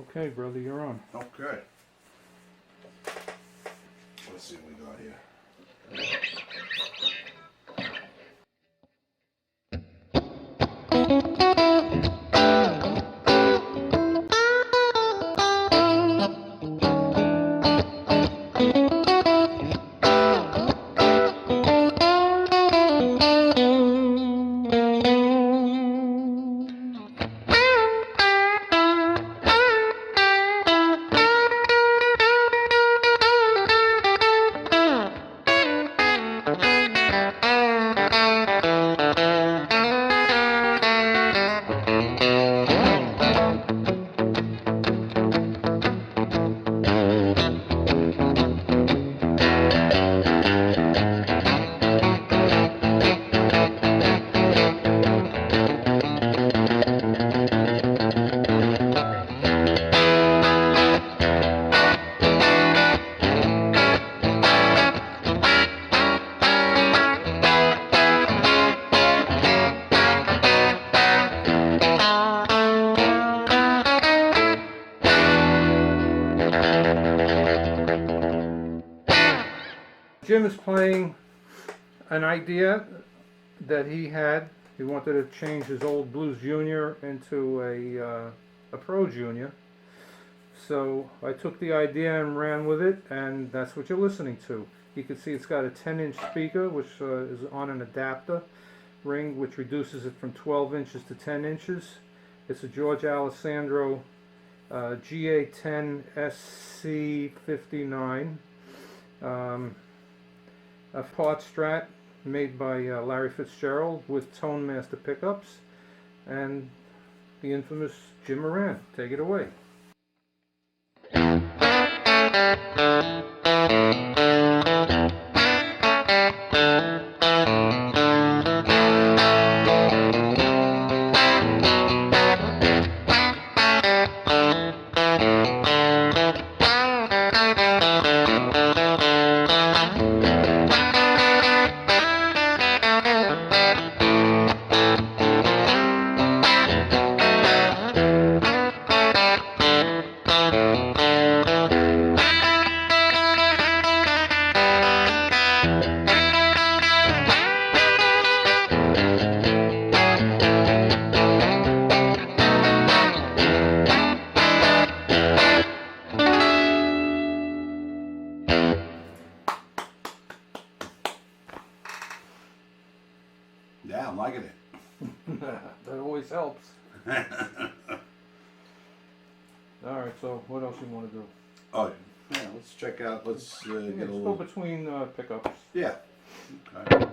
Okay, brother, you're on. Okay. Let's see what we got here. Jim is playing an idea that he had. He wanted to change his old Blues Junior into a Pro Junior. So I took the idea and ran with it, and that's what you're listening to. You can see it's got a 10-inch speaker, which is on an adapter ring, which reduces it from 12 inches to 10 inches. It's a George Alessandro GA10-SC59. A part strat made by Larry Fitzgerald with Tone Master pickups, and the infamous Jim Moran. Take it away. Yeah, I'm liking it. That always helps. Alright, so what else you want to do? Oh, yeah, let's check out, let's get a Let's little... go between pickups. Yeah. Okay.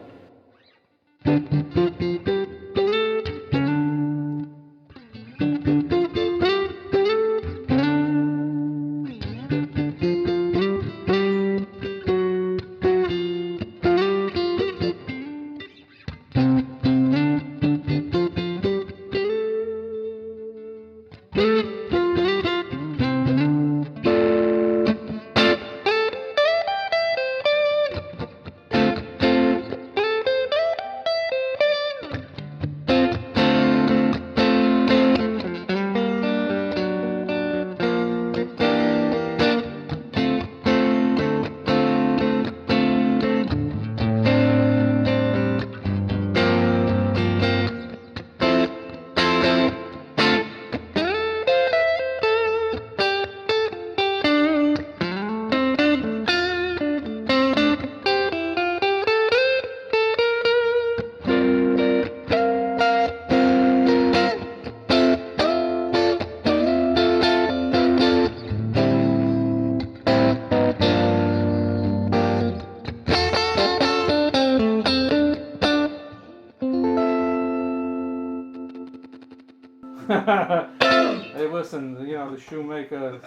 Hey, listen, you know, the shoemaker,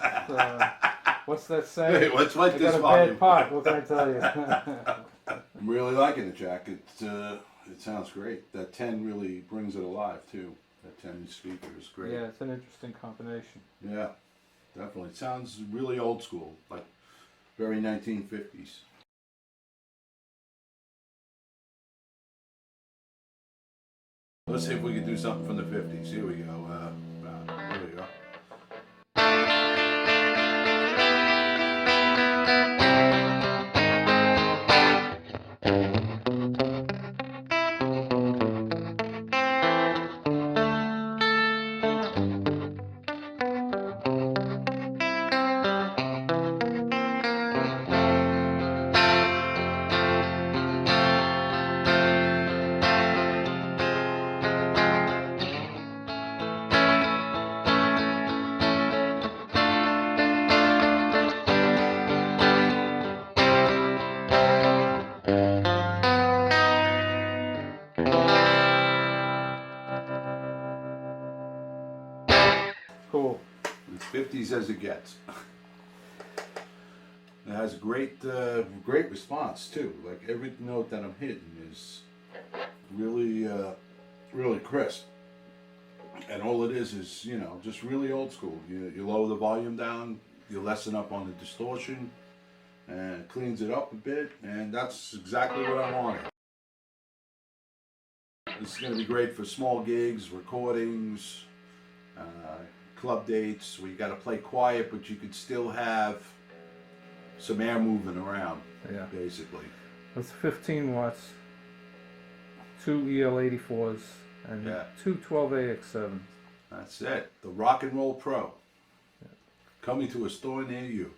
what's that saying? Hey, let's like I this got a volume. bad pot, what can I tell you? I'm really liking it, Jack. It sounds great. That 10 really brings it alive, too. That 10-inch speaker is great. Yeah, it's an interesting combination. Yeah, definitely. It sounds really old school, like very 1950s. Let's see if we can do something from the 50s. Here we go. Here we go. Cool. It's 50s as it gets. It has a great, great response too. Like every note that I'm hitting is really, really crisp. And all it is, you know, just really old school. You lower the volume down, you lessen up on the distortion, and it cleans it up a bit, and that's exactly what I wanted. This is going to be great for small gigs, recordings, club dates, where you got to play quiet, but you could still have some air moving around, Yeah. basically. That's 15 watts, 2 EL84s, and Yeah. 2 12AX7s. That's it. The Rocknroll Pro. Coming to a store near you.